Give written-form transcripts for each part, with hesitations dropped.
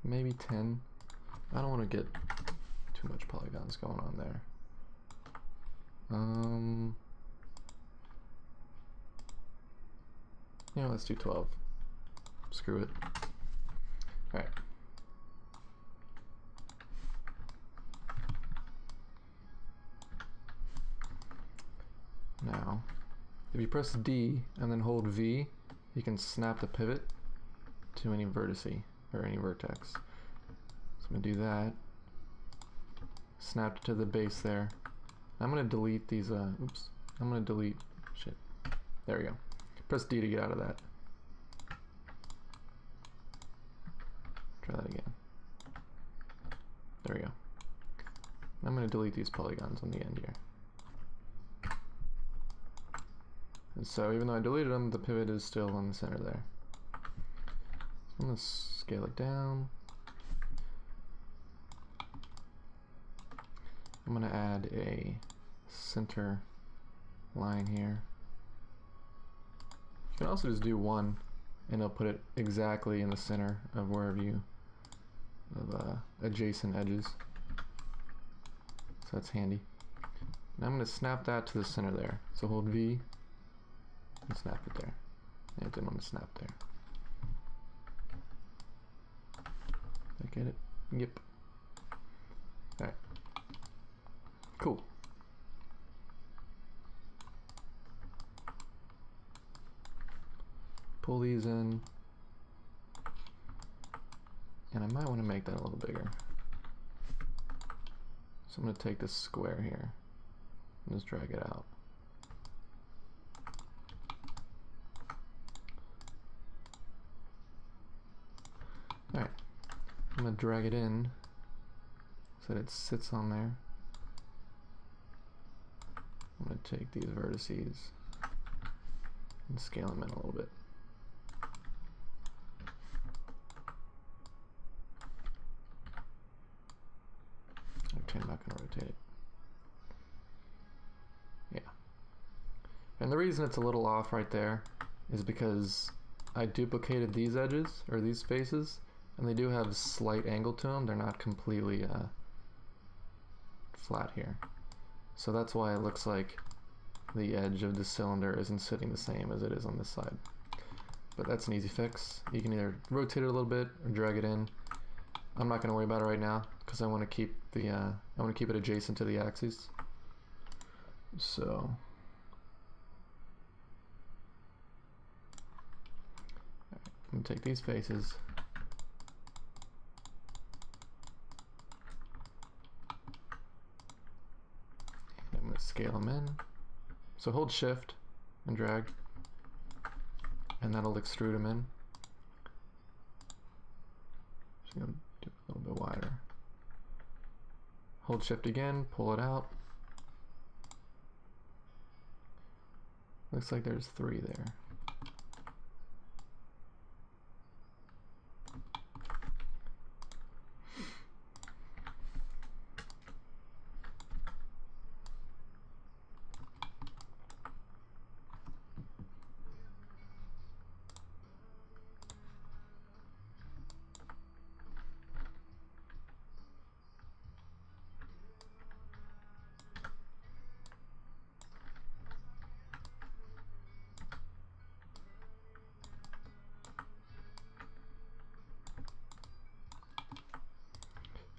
maybe 10. I don't want to get too much polygons going on there. Yeah, let's do 12. Screw it. Alright. Now, if you press D and then hold V, you can snap the pivot to any vertice or any vertex. So I'm going to do that. Snap it to the base there. I'm going to delete these, oops. I'm going to delete, shit. There we go. Press D to get out of that. Try that again. There we go. I'm going to delete these polygons on the end here. And so even though I deleted them, the pivot is still in the center there. So I'm going to scale it down. I'm going to add a center line here. You can also just do one and it'll put it exactly in the center of wherever you of adjacent edges. So that's handy. And I'm going to snap that to the center there. So hold V and snap it there. Yeah, it didn't want to snap there. Did I get it? Yep. Alright. Cool. Pull these in. And I might want to make that a little bigger. So I'm going to take this square here and just drag it out. Alright, I'm going to drag it in so that it sits on there. I'm going to take these vertices and scale them in a little bit. Okay, I'm not going to rotate it. Yeah. And the reason it's a little off right there is because I duplicated these edges, or these faces, and they do have a slight angle to them. They're not completely flat here. So that's why it looks like the edge of the cylinder isn't sitting the same as it is on this side. But that's an easy fix. You can either rotate it a little bit or drag it in. I'm not going to worry about it right now because I want to keep the I want to keep it adjacent to the axes. So I'm going to take these faces. I'm going to scale them in. So hold shift and drag, and that'll extrude them in. Just going to do it a little bit wider. Hold shift again, pull it out. Looks like there's 3 there.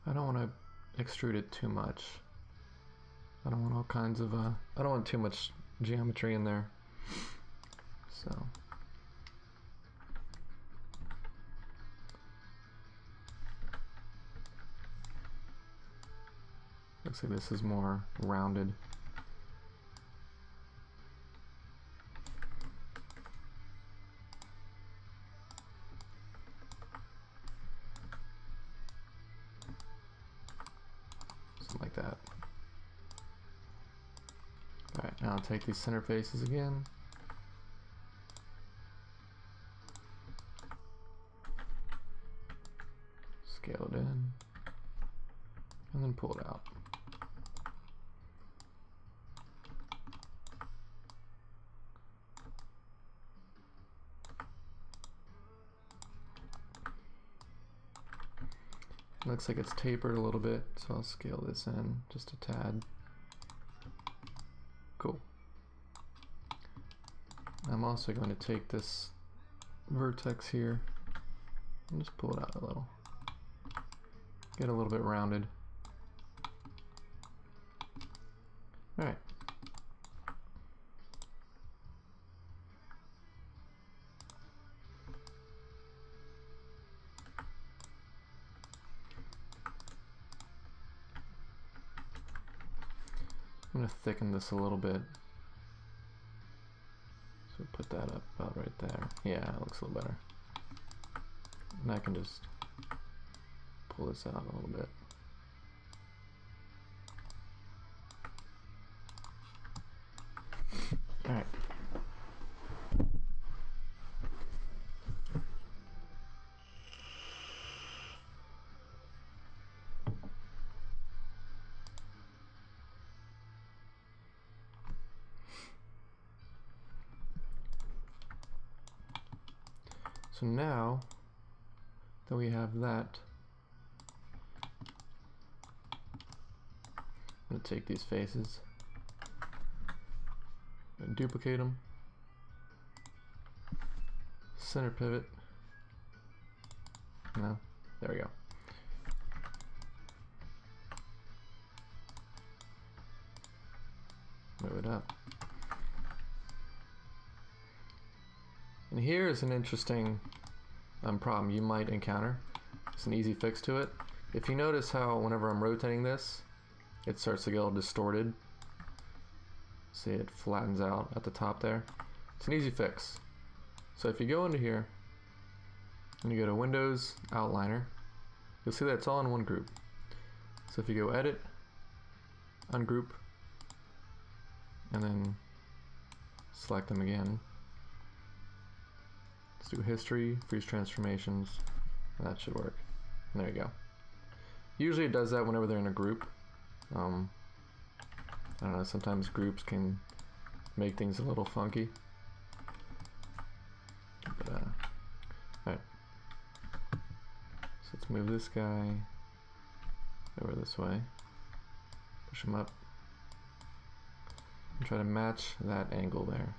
I don't want to extrude it too much. I don't want all kinds of, I don't want too much geometry in there. So. Looks like this is more rounded. Like that. Alright, now I'll take these center faces again. Scale it in. And then pull it out. Looks like it's tapered a little bit, so I'll scale this in just a tad. Cool. I'm also going to take this vertex here and just pull it out a little. Get a little bit rounded. Alright. I'm going to thicken this a little bit. So put that up about right there. Yeah, it looks a little better. And I can just pull this out a little bit. Alright. So now that we have that, I'm going to take these faces and duplicate them, center pivot, no, there we go. Move it up. And here is an interesting problem you might encounter. It's an easy fix to it. If you notice how whenever I'm rotating this, it starts to get all distorted. See, it flattens out at the top there. It's an easy fix. So if you go into here and you go to Windows, Outliner, you'll see that it's all in one group. So if you go Edit, Ungroup, and then select them again, let's do History, Freeze Transformations, and that should work. And there you go. Usually it does that whenever they're in a group. I don't know, sometimes groups can make things a little funky. But, alright. So let's move this guy over this way. Push him up. And try to match that angle there.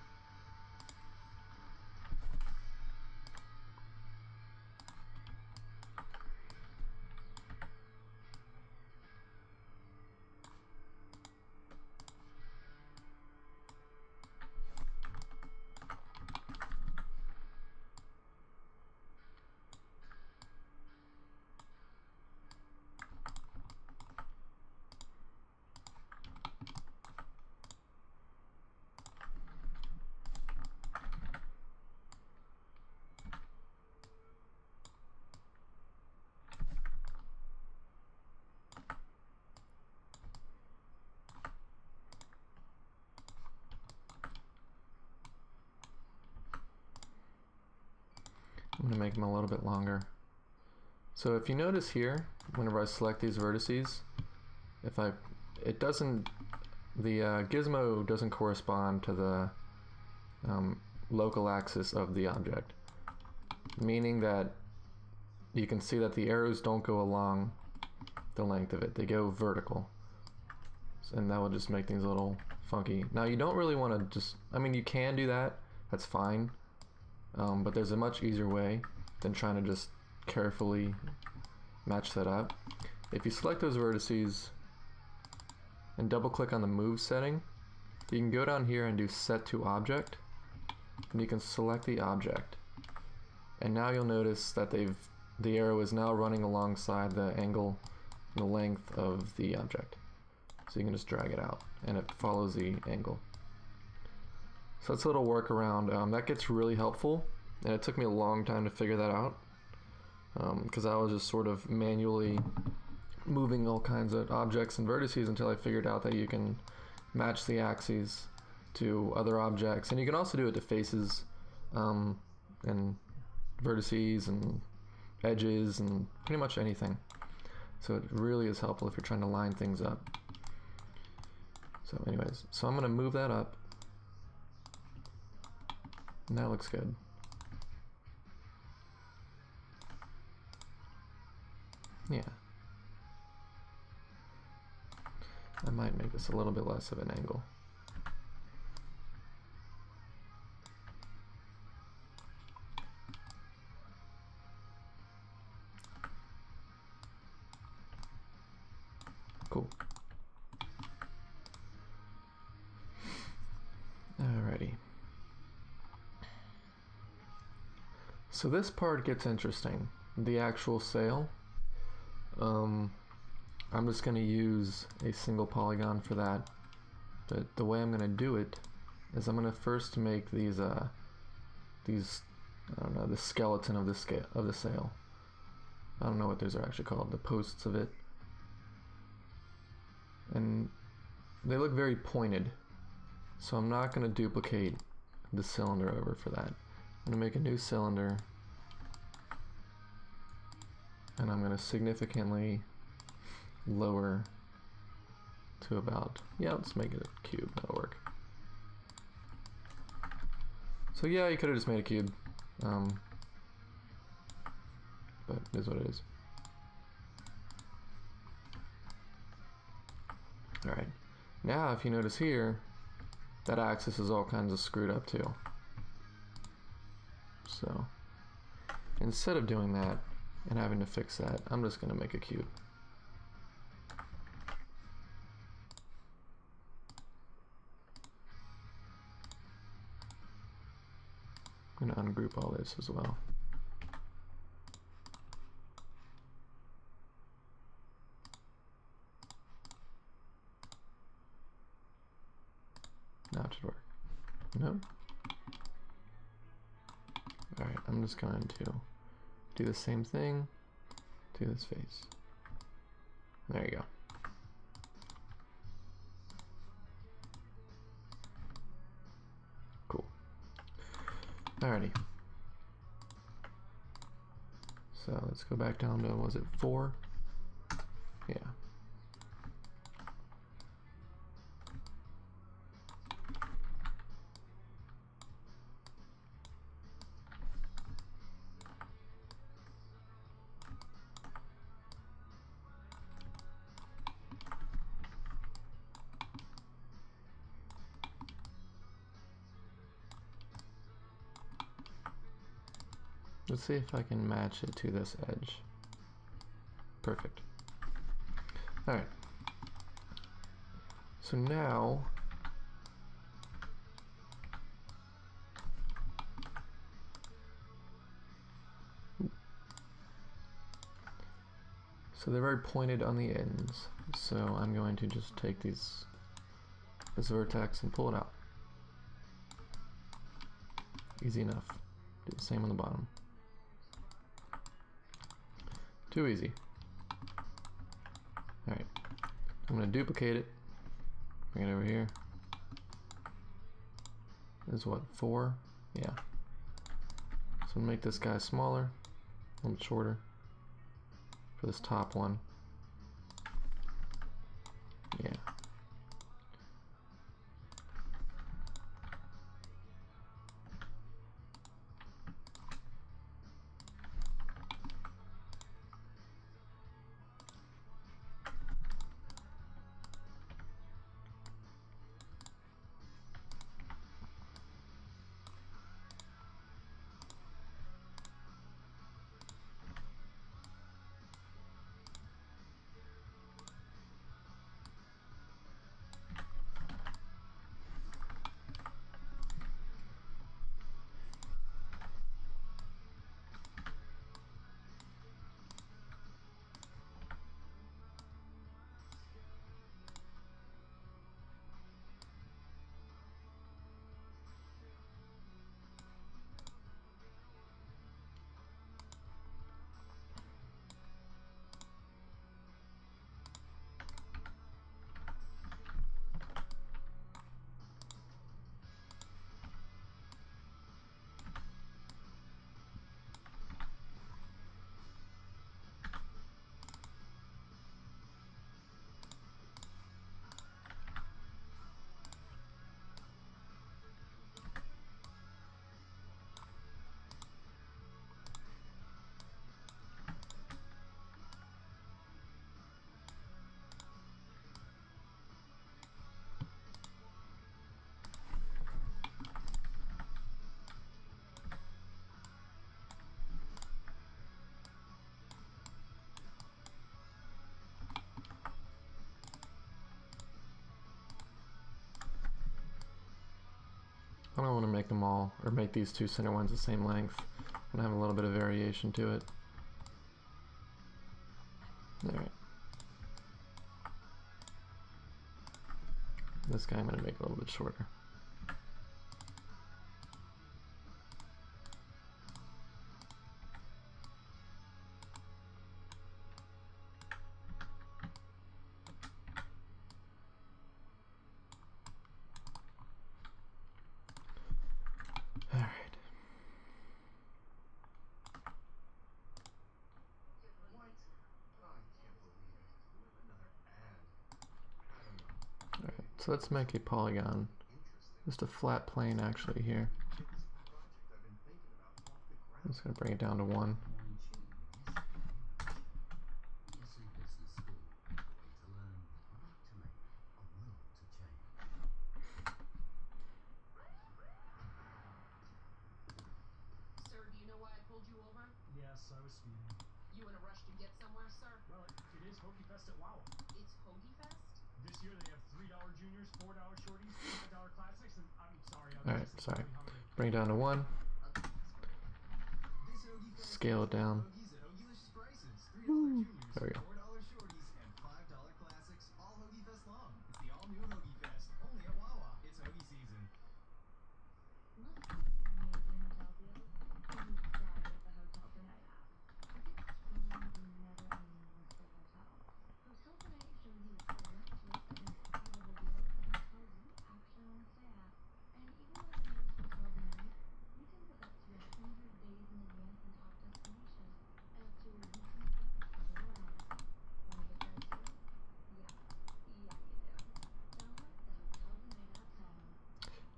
I'm going to make them a little bit longer. So if you notice here, whenever I select these vertices, the gizmo doesn't correspond to the local axis of the object, meaning that you can see that the arrows don't go along the length of it, they go vertical, and that will just make things a little funky. Now you don't really want to just, I mean, you can do that, that's fine, but there's a much easier way than trying to just carefully match that up. If you select those vertices and double click on the move setting, you can go down here and do set to object, and you can select the object, and now you'll notice that the arrow is now running alongside the angle and the length of the object. So you can just drag it out and it follows the angle. So that's a little workaround. That gets really helpful, and it took me a long time to figure that out because I was just sort of manually moving all kinds of objects and vertices until I figured out that you can match the axes to other objects, and you can also do it to faces and vertices and edges and pretty much anything. So it really is helpful if you're trying to line things up. So anyways, so I'm going to move that up, and that looks good. Yeah, I might make this a little bit less of an angle. Cool. Alrighty. So this part gets interesting. The actual sail. I'm just going to use a single polygon for that. But the way I'm going to do it is I'm going to first make these I don't know, the skeleton of the sail. I don't know what those are actually called, the posts of it. And they look very pointed. So I'm not going to duplicate the cylinder over for that. I'm going to make a new cylinder, and I'm going to significantly lower to about, yeah, let's make it a cube, that'll work. So yeah, you could have just made a cube, but it is what it is. Alright, now if you notice here, that axis is all kinds of screwed up too. So instead of doing that and having to fix that, I'm just going to make a cube. I'm going to ungroup all this as well. Now it should work. No? Alright, I'm just going to do the same thing to this face. There you go. Cool. Alrighty. So let's go back down to, was it 4? Yeah. Let's see if I can match it to this edge. Perfect. Alright. So now, so they're very pointed on the ends. So I'm going to just take this vertex and pull it out. Easy enough. Do the same on the bottom. Too easy. Alright. I'm going to duplicate it. Bring it over here. This is what, 4? Yeah. So I'm going to make this guy smaller, a little bit shorter for this top one. Yeah. I don't want to make them all, or make these two center ones the same length. I'm going to have a little bit of variation to it. Alright. This guy I'm going to make a little bit shorter. So let's make a polygon, just a flat plane actually here. I'm just going to bring it down to 1. Sir, do you know why I pulled you over? Yes, I was speeding. You in a rush to get somewhere, sir? Well, it is Hoagie Fest at Wawa. It's Hoagie Fest? This year they have $3 juniors, $4 shorties, $5 classics, and I'm sorry. Alright, sorry. Bring it down to 1. Scale it down. Woo. There we go. $4 shorties and $5 classics, all Hoagie Fest long. It's the all-new Hoagie Fest, only at Wawa. It's Hoagie season.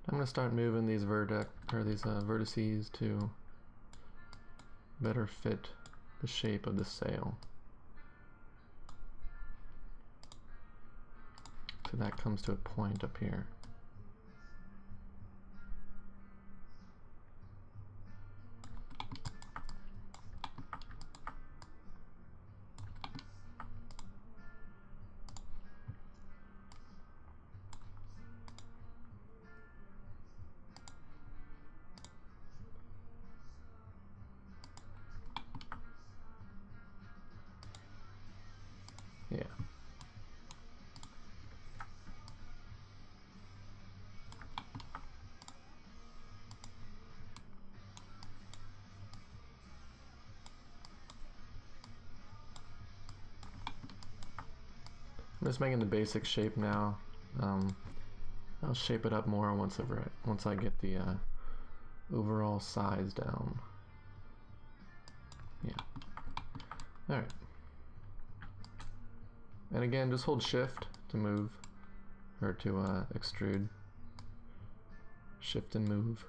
I'm going to start moving these vertices to better fit the shape of the sail. So that comes to a point up here. Yeah. I'm just making the basic shape now. I'll shape it up more once I get the overall size down. Yeah. All right. And again, just hold shift to move, or to extrude. Shift and move.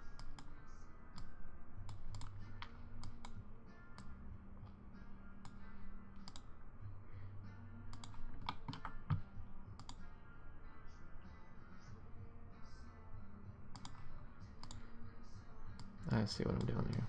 I see what I'm doing here.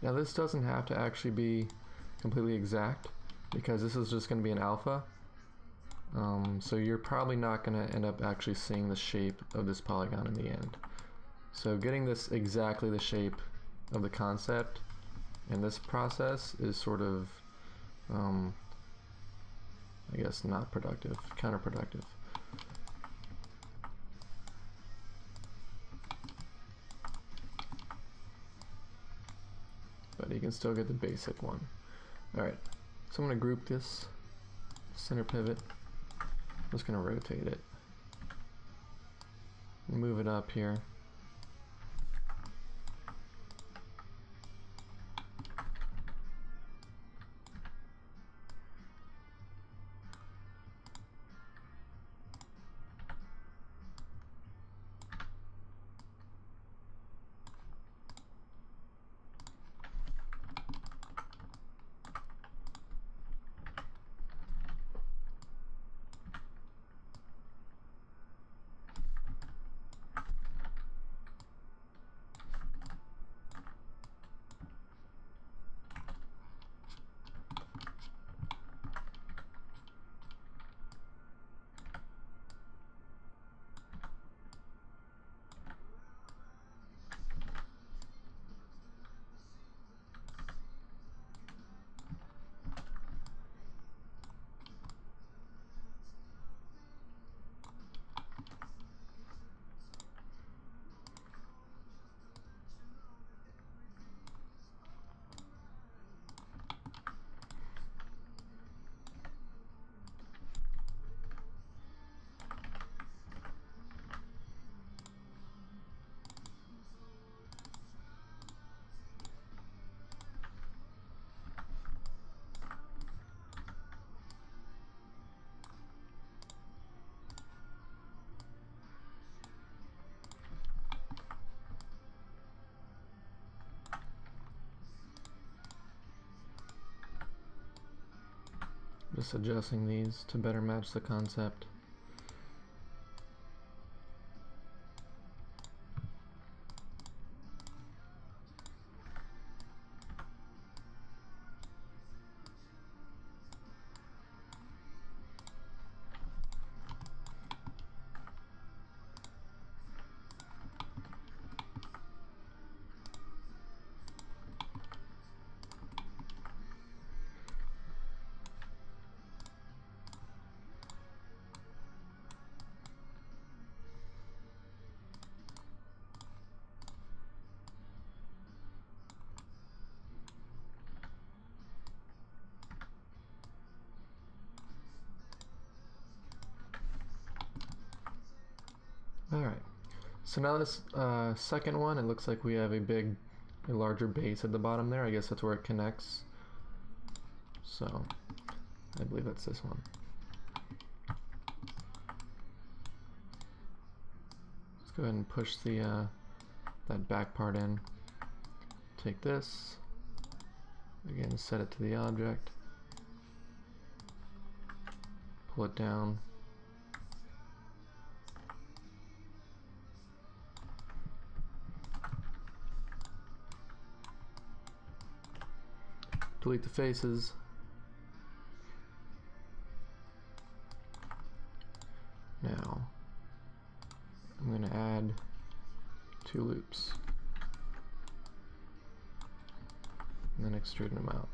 Now this doesn't have to actually be completely exact, because this is just going to be an alpha. So you're probably not going to end up actually seeing the shape of this polygon in the end. So getting this exactly the shape of the concept in this process is sort of, I guess, not productive, counterproductive. But you can still get the basic one. Alright, so I'm going to group this center pivot. I'm just going to rotate it. Move it up here. Just adjusting these to better match the concept. Alright, so now this second one, it looks like we have a larger base at the bottom there. I guess that's where it connects. So, I believe that's this one. Let's go ahead and push the that back part in. Take this, again set it to the object, pull it down. Delete the faces. Now, I'm going to add 2 loops. And then extrude them out.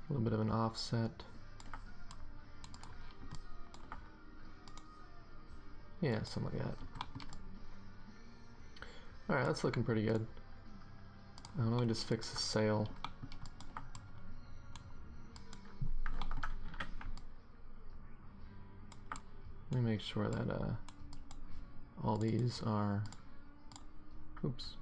A little bit of an offset. Yeah, something like that. Alright, that's looking pretty good. Let me just fix the sail. Let me make sure that all these are, oops.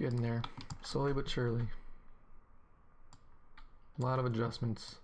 Getting there, slowly but surely. A lot of adjustments.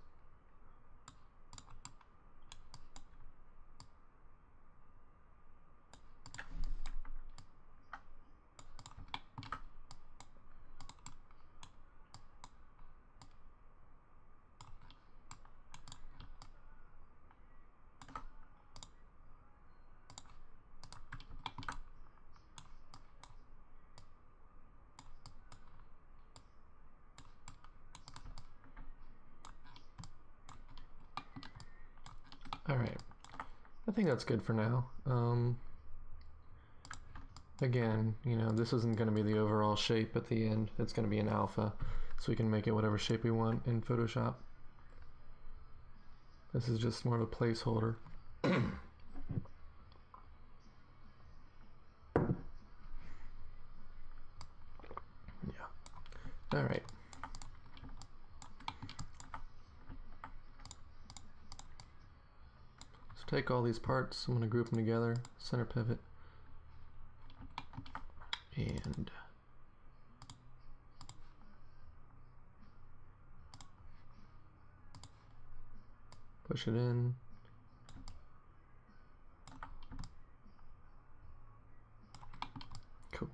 Alright, I think that's good for now. Again, you know, this isn't going to be the overall shape at the end. It's going to be an alpha, so we can make it whatever shape we want in Photoshop. This is just more of a placeholder. Yeah. Alright. Take all these parts, I'm going to group them together, center pivot, and push it in. Cool.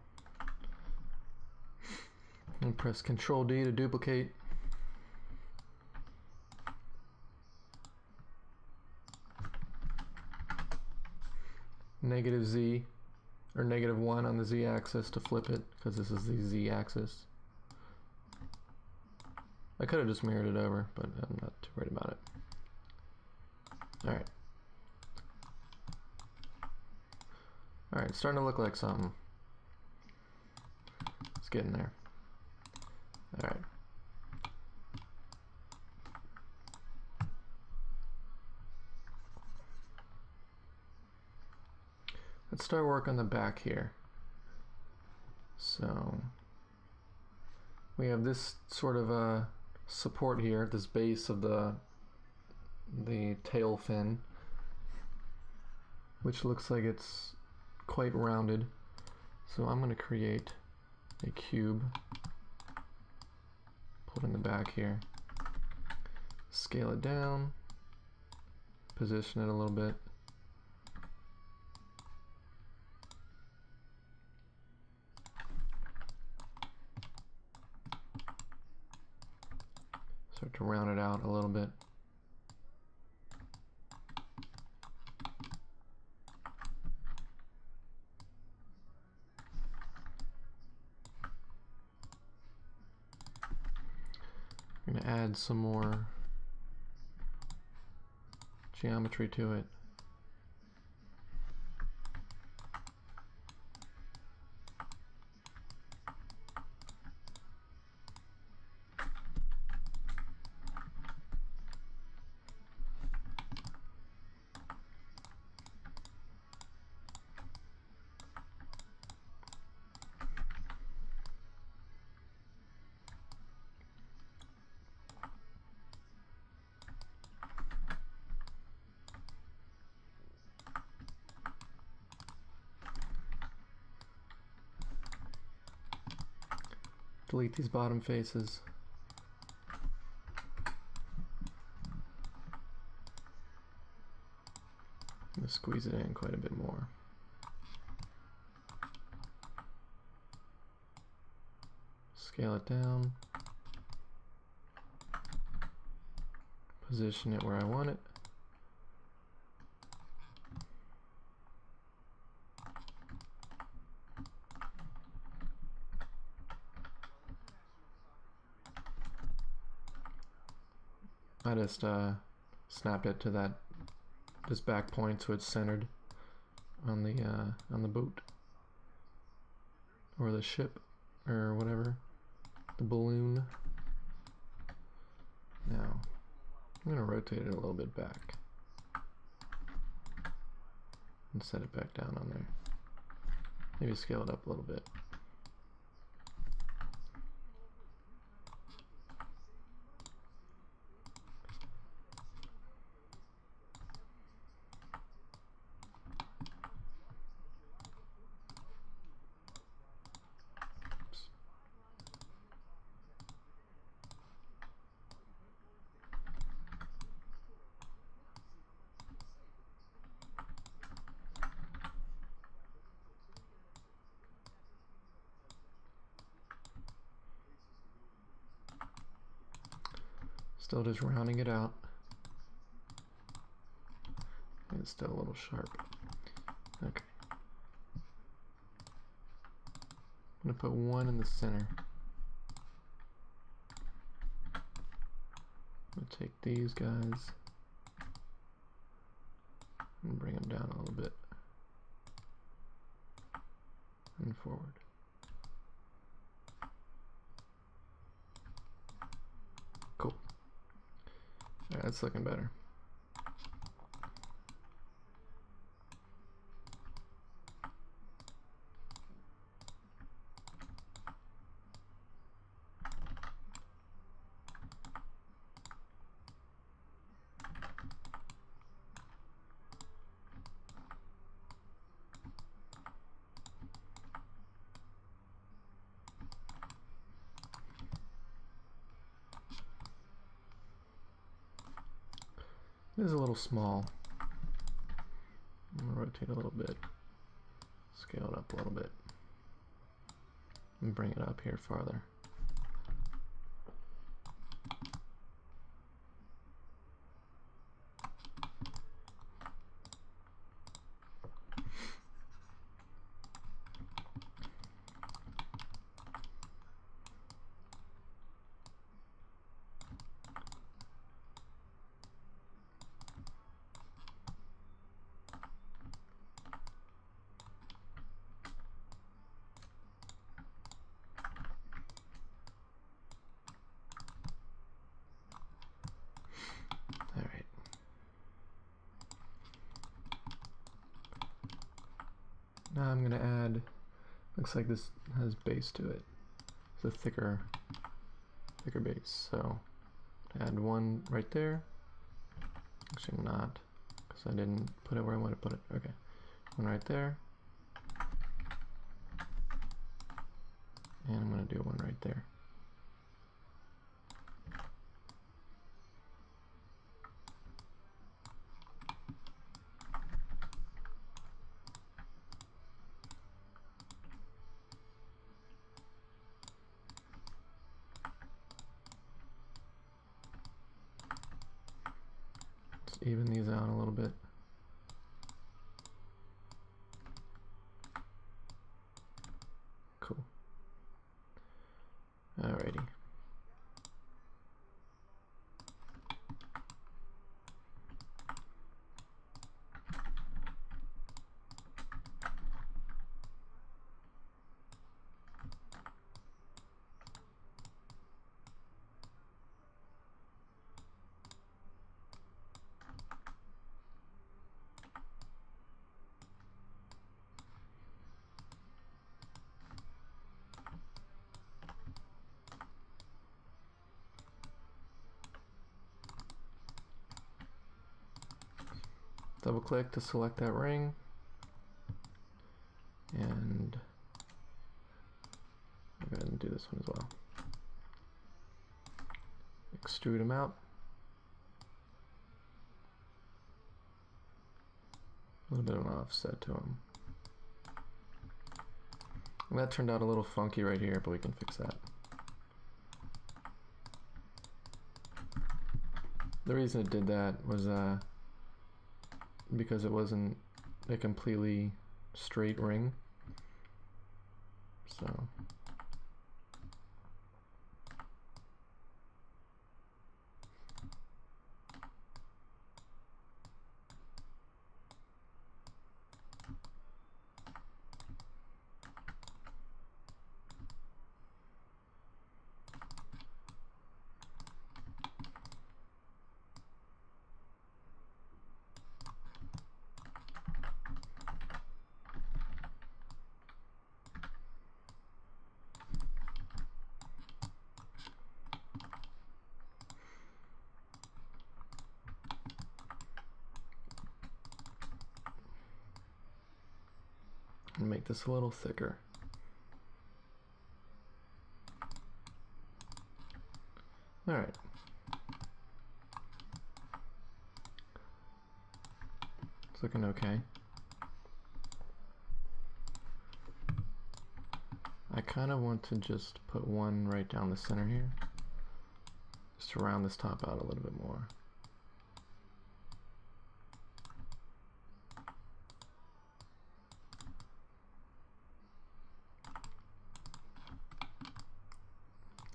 And press Control D to duplicate. Negative Z, or -1 on the Z axis to flip it, because this is the Z axis. I could have just mirrored it over, but I'm not too worried about it. Alright. Alright, it's starting to look like something. It's getting there. Alright. Let's start work on the back here. So we have this sort of a support here at this base of the tail fin, which looks like it's quite rounded. So I'm going to create a cube, put it in the back here, scale it down, position it a little bit. Start to round it out a little bit. I'm going to add some more geometry to it. Delete these bottom faces. I'm going to squeeze it in quite a bit more. Scale it down. Position it where I want it. I just snapped it to this back point so it's centered on the boat or the ship or whatever, the balloon. Now I'm going to rotate it a little bit back and set it back down on there. Maybe scale it up a little bit. Still just rounding it out. It's still a little sharp. Okay. I'm gonna put one in the center. I'm gonna take these guys and bring them down a little bit and forward. Cool. Alright, that's looking better. It is a little small. I'm gonna rotate a little bit, scale it up a little bit, and bring it up here farther. Now I'm going to add, looks like this has base to it. It's a thicker base. So add one right there. Actually not, because I didn't put it where I want to put it. Okay, one right there. And I'm going to do one right there. Even these out a little bit. Cool. Alrighty. Double click to select that ring, and I'll go ahead and do this one as well. Extrude them out. A little bit of an offset to them. And that turned out a little funky right here, but we can fix that. The reason it did that was because it wasn't a completely straight ring. So and make this a little thicker. All right. It's looking okay. I kind of want to just put one right down the center here, just to round this top out a little bit more.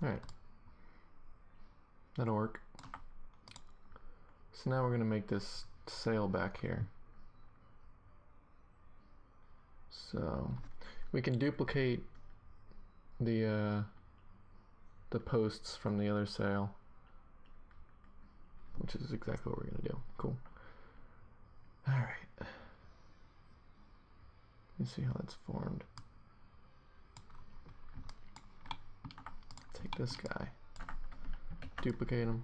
Alright, that'll work. So now we're going to make this sail back here. So we can duplicate the posts from the other sail, which is exactly what we're going to do. Cool. Alright. Let me see how that's formed. Take this guy, duplicate him.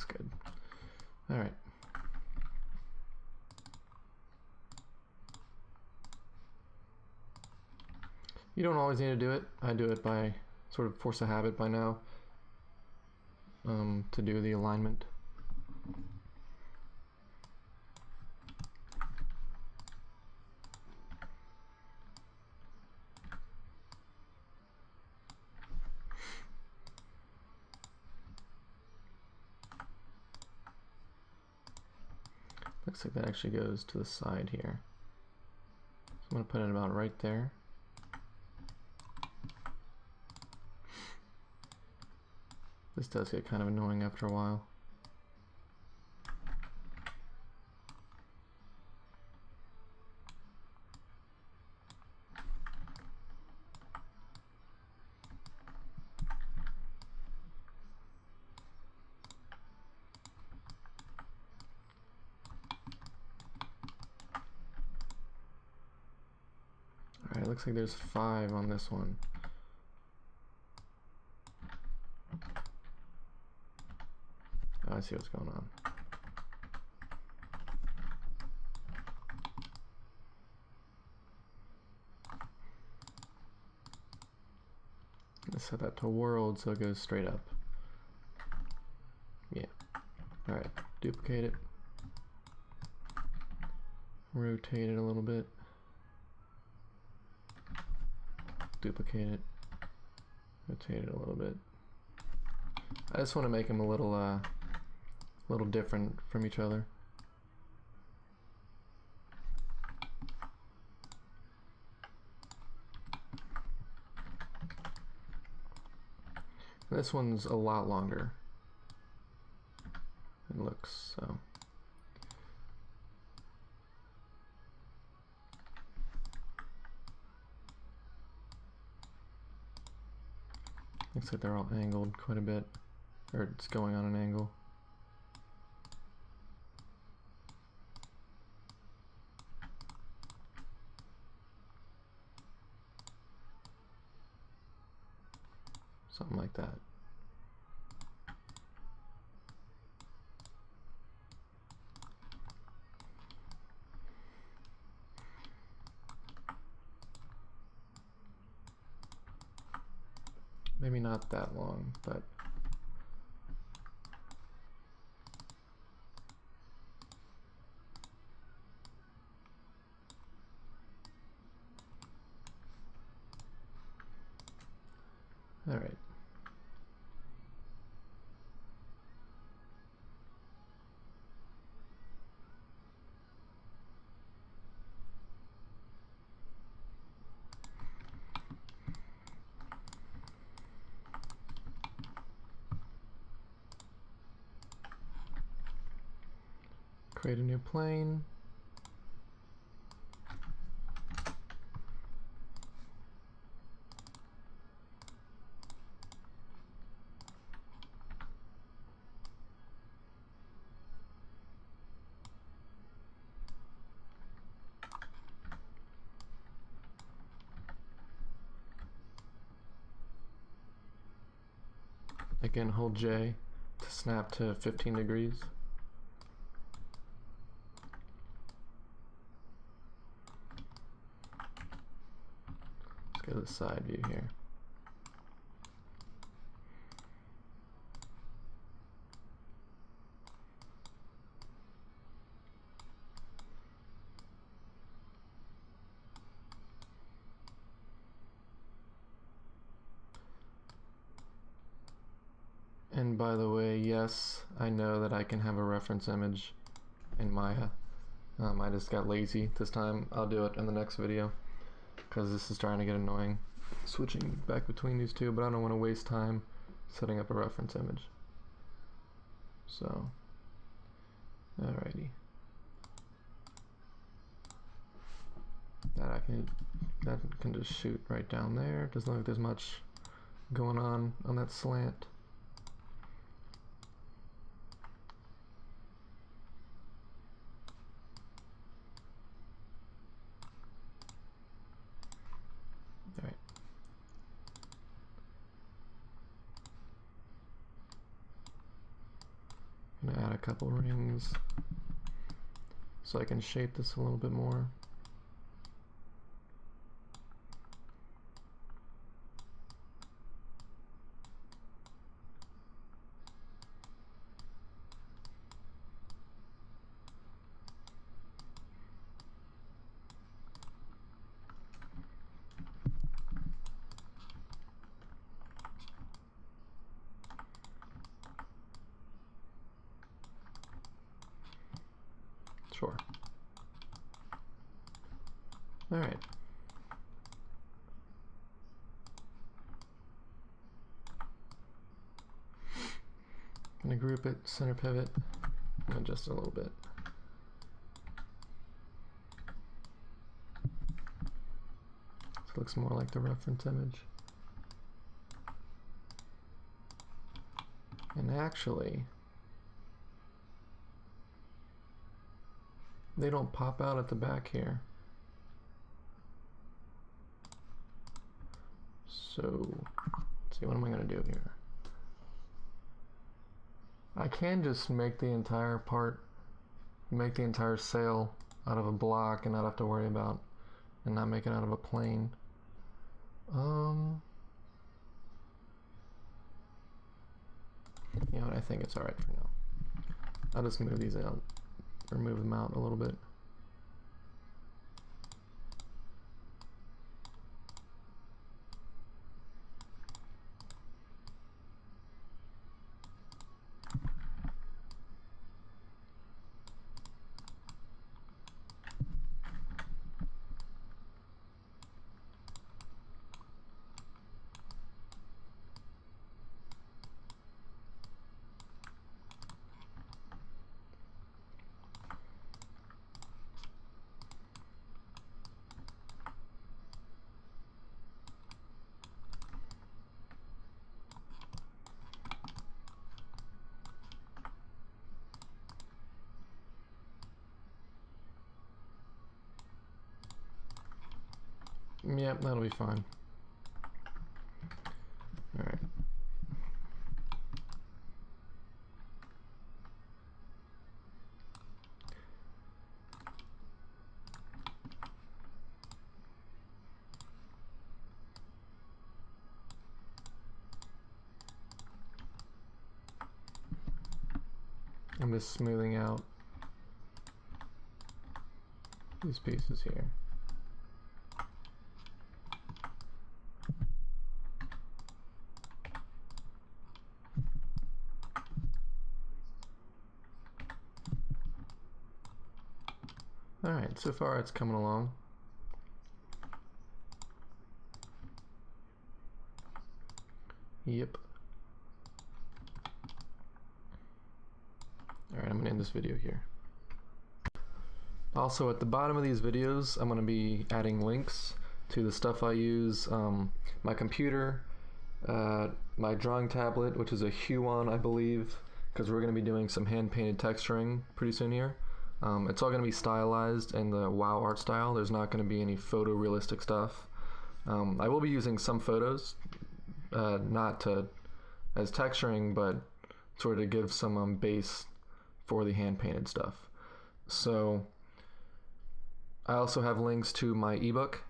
Good. All right. You don't always need to do it. I do it by sort of force of habit by now to do the alignment. Looks like that actually goes to the side here. So I'm going to put it about right there. This does get kind of annoying after a while. Alright, looks like there's 5 on this one. Oh, I see what's going on. Let's set that to world so it goes straight up. Yeah. Alright, duplicate it. Rotate it a little bit. Duplicate it. Rotate it a little bit. I just want to make them a little different from each other. This one's a lot longer. It looks so. Looks like they're all angled quite a bit, or it's going on an angle. Something like that. Maybe not that long, but all right. Create a new plane. Again, hold J to snap to 15 degrees. Let's go to the side view here. And by the way, yes, I know that I can have a reference image in Maya. I just got lazy this time. I'll do it in the next video because this is starting to get annoying switching back between these two, but I don't want to waste time setting up a reference image. So, alrighty. That can just shoot right down there. Doesn't look like there's much going on that slant. Alright. I'm gonna add a couple rings so I can shape this a little bit more. Sure. All right. I'm gonna group it, center pivot, and adjust it a little bit. So it looks more like the reference image. And actually, they don't pop out at the back here. So, let's see, what am I gonna do here? I can just make the entire sail out of a block and not have to worry about, and not make it out of a plane. You know what, I think it's alright for now. I'll just move these out, or move them out a little bit. Yep, that'll be fine. All right. I'm just smoothing out these pieces here. Alright, so far it's coming along. Yep. Alright, I'm going to end this video here. Also, at the bottom of these videos, I'm going to be adding links to the stuff I use. My computer, my drawing tablet, which is a Huion, I believe, because we're going to be doing some hand-painted texturing pretty soon here. It's all going to be stylized in the WoW art style. There's not going to be any photorealistic stuff. I will be using some photos, not to as texturing, but sort of give some base for the hand-painted stuff. So I also have links to my ebook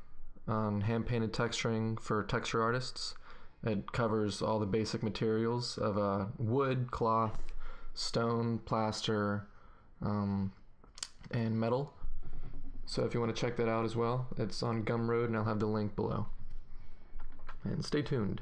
on hand-painted texturing for texture artists. It covers all the basic materials of wood, cloth, stone, plaster, and metal. So if you want to check that out as well, it's on Gumroad, and I'll have the link below. And stay tuned.